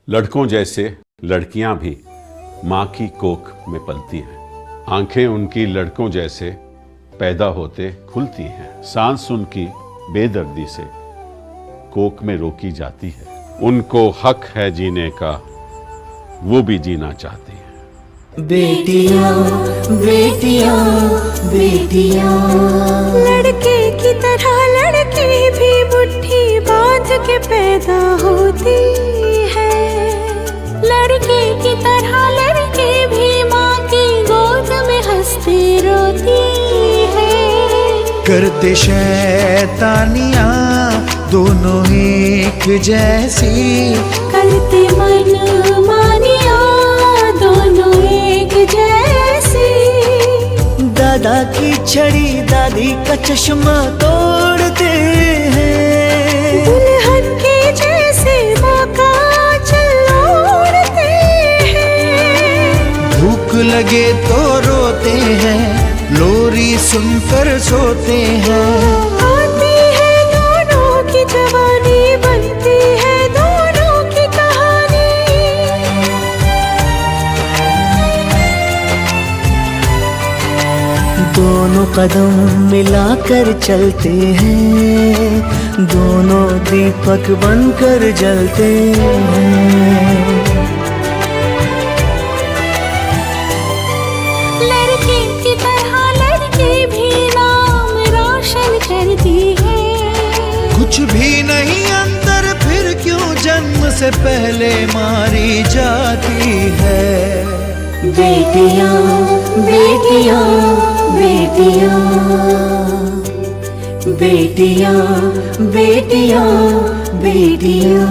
लड़कों जैसे लड़कियां भी माँ की कोख में पलती हैं। आंखें उनकी लड़कों जैसे पैदा होते खुलती हैं। सांस उनकी बेदर्दी से कोख में रोकी जाती है। उनको हक है जीने का, वो भी जीना चाहती हैं। बेटियां बेटियां बेटियां, लड़के की तरह लड़की भी मुट्ठी बांध के पैदा होती है। लड़के की तरह लड़की भी माँ की गोद में हंसती रोती है। करते शैतानियां दोनों एक जैसी, करते मन मानिया दोनों एक जैसी। दादा की छड़ी दादी का चश्मा तोड़ते हैं। दुल्हन के जैसे माँ का आंचल ओढ़ते हैं। भूख लगे तो रोते हैं, लोरी सुनकर सोते हैं। आती है दोनों की जवानी, बनती है दोनों की कहानी। दोनों कदम मिलाकर चलते हैं, दोनों दीपक बनकर जलते हैं। लड़के की तरह लड़की भी नाम रोशन करती है। कुछ भी नहीं अंदर, फिर क्यों जन्म से पहले मारी जाती है। बेटियां बेटियां बेटियां, बेटियां बेटियां बेटियां।